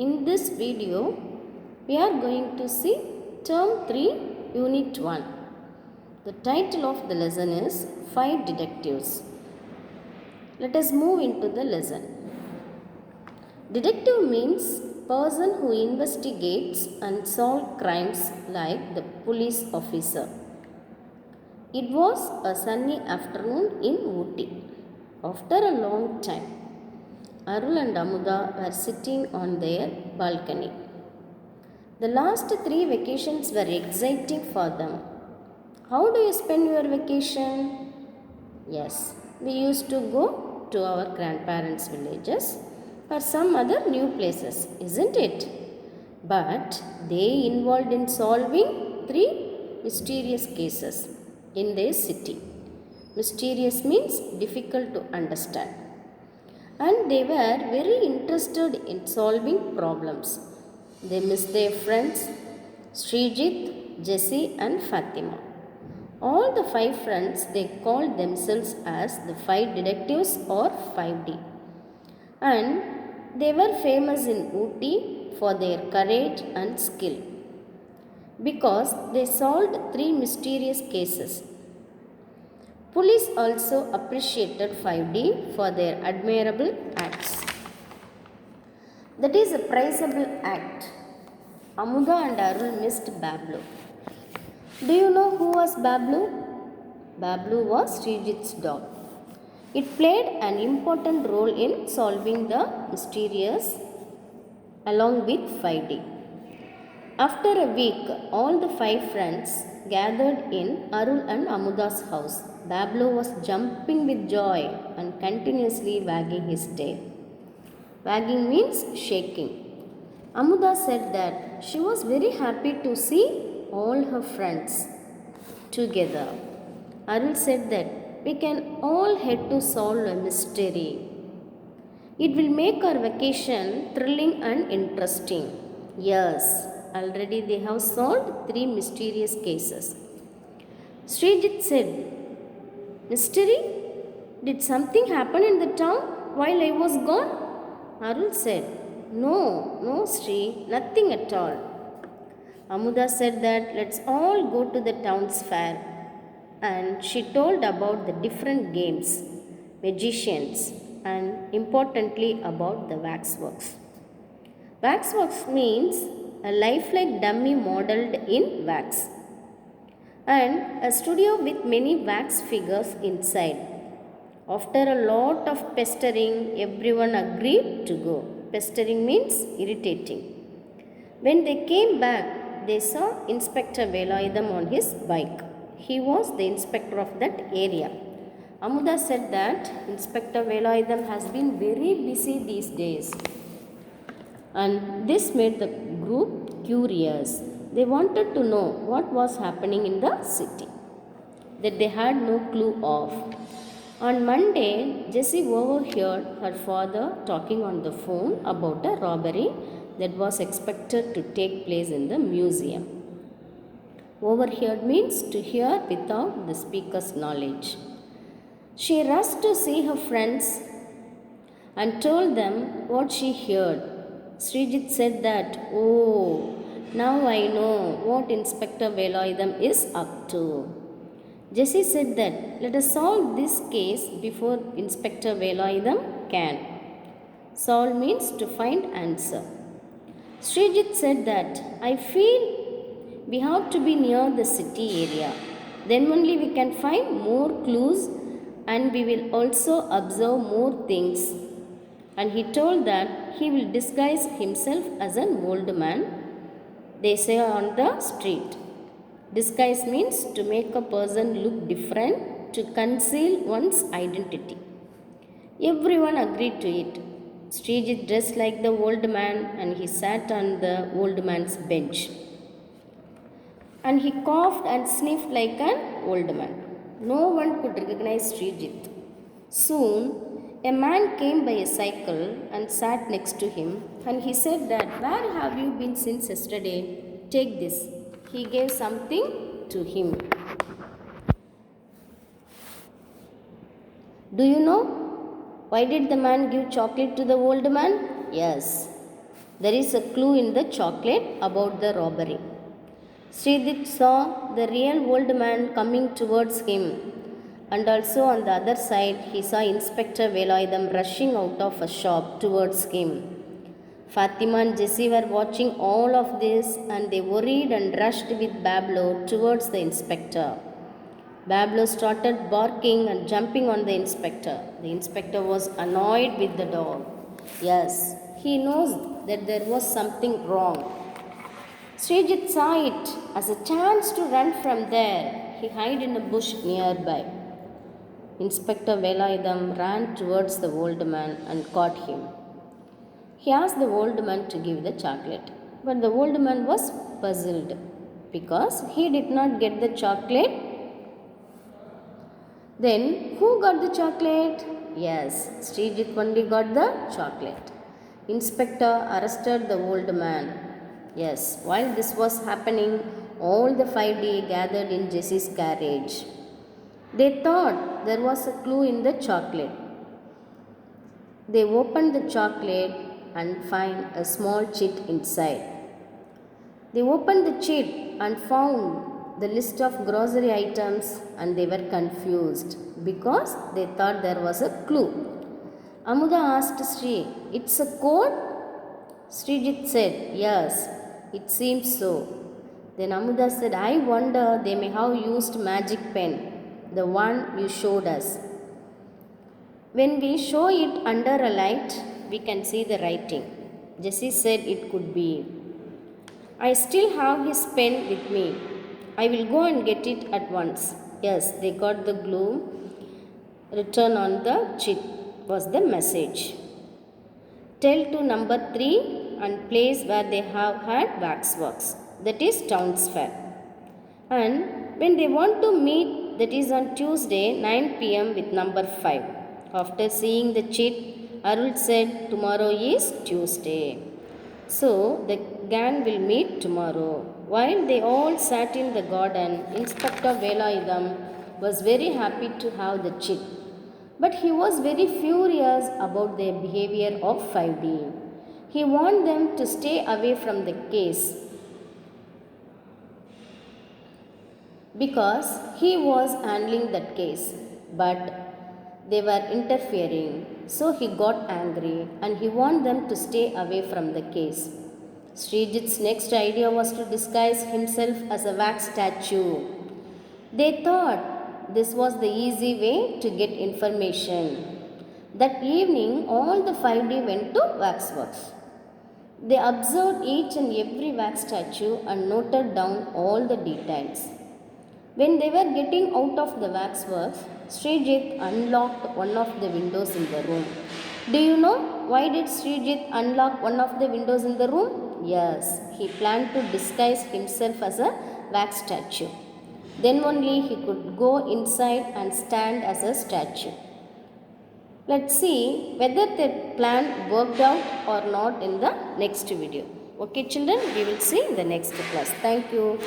In this video, we are going to see Term 3, Unit 1. The title of the lesson is Five Detectives. Let us move into the lesson. Detective means person who investigates and solves crimes like the police officer. It was a sunny afternoon in Ooty. After a long time, Arul and Amuda were sitting on their balcony. The last 3 vacations were exciting for them. How do you spend your vacation? Yes, we used to go to our grandparents' villages or some other new places, isn't it? But they involved in solving 3 mysterious cases in their city. Mysterious means difficult to understand. And they were very interested in solving problems. They missed their friends Srijit, Jesse, and Fatima. All the 5 friends they called themselves as the 5 detectives or 5D. And they were famous in Ooty for their courage and skill because they solved 3 mysterious cases. Police also appreciated 5D for their admirable acts. That is a prizeable act. Amuda and Arul missed Bablu. Do you know who was Bablu? Bablu was Srijit's dog. It played an important role in solving the mysterious along with 5D. After a week, all the 5 friends gathered in Arul and Amuda's house. Bablu was jumping with joy and continuously wagging his tail. Wagging means shaking. Amuda said that she was very happy to see all her friends together. Arul said that we can all head to solve a mystery. It will make our vacation thrilling and interesting. Yes, already they have solved 3 mysterious cases. Srijit said, Mystery? Did something happen in the town while I was gone? Arul said, No, Sri, nothing at all. Amuda said that let's all go to the town's fair. And she told about the different games, magicians, and importantly about the waxworks. Waxworks means a lifelike dummy modeled in wax and a studio with many wax figures inside. After a lot of pestering, everyone agreed to go. Pestering means irritating. When they came back, they saw Inspector Velayudham on his bike. He was the inspector of that area. Amuda said that Inspector Velayudham has been very busy these days. And this made the group curious. They wanted to know what was happening in the city that they had no clue of. On Monday, Jessie overheard her father talking on the phone about a robbery that was expected to take place in the museum. Overheard means to hear without the speaker's knowledge. She rushed to see her friends and told them what she heard. Srijit said that, Oh, now I know what Inspector Velayudham is up to. Jessie said that let us solve this case before Inspector Velayudham can. Solve means to find answer. Srijit said that I feel we have to be near the city area. Then only we can find more clues and we will also observe more things. And he told that he will disguise himself as an old man. They say on the street. Disguise means to make a person look different, to conceal one's identity. Everyone agreed to it. Srijit dressed like the old man and he sat on the old man's bench. And he coughed and sniffed like an old man. No one could recognize Srijit. Soon, a man came by a cycle and sat next to him, and he said that, Where have you been since yesterday? Take this. He gave something to him. Do you know why did the man give chocolate to the old man? Yes. There is a clue in the chocolate about the robbery. Srijit saw the real old man coming towards him, and also on the other side he saw Inspector Velayudham rushing out of a shop towards him. Fatima and Jessie were watching all of this, and they worried and rushed with Bablo towards the inspector. Bablo started barking and jumping on the inspector. The inspector was annoyed with the dog. Yes, he knows that there was something wrong. Srijit saw it as a chance to run from there. He hid in a bush nearby. Inspector Velayudham ran towards the old man and caught him. He asked the old man to give the chocolate, but the old man was puzzled because he did not get the chocolate. Then who got the chocolate? Yes, Srijit only got the chocolate. Inspector arrested the old man. Yes, while this was happening, all the 5D gathered in Jessie's garage. They thought there was a clue in the chocolate. They opened the chocolate and find a small chit inside. They opened the chit and found the list of grocery items, and they were confused because they thought there was a clue. Amuda asked Sri, "It's a code?" Srijit said, "Yes, it seems so." Then Amuda said, "I wonder they may have used magic pen, the one you showed us. When we show it under a light, we can see the writing." Jessie said it could be. "I still have his pen with me. I will go and get it at once." Yes, they got the glue. Written on the chit was the message. "Tell to number 3 and place where they have had waxworks, that is Town's Fair. And when they want to meet, that is on Tuesday 9 p.m. with number 5. After seeing the chit, Arul said, "Tomorrow is Tuesday. So the gang will meet tomorrow." While they all sat in the garden, Inspector Velayudham was very happy to have the chit. But he was very furious about their behavior of 5D. He warned them to stay away from the case because he was handling that case. But they were interfering. So he got angry and he warned them to stay away from the case. Srijit's next idea was to disguise himself as a wax statue. They thought this was the easy way to get information. That evening, all the 5D went to waxworks. They observed each and every wax statue and noted down all the details. When they were getting out of the waxworks, Srijit unlocked one of the windows in the room. Do you know why did Srijit unlock one of the windows in the room? Yes, he planned to disguise himself as a wax statue. Then only he could go inside and stand as a statue. Let's see whether that plan worked out or not in the next video. Okay children, we will see in the next class. Thank you.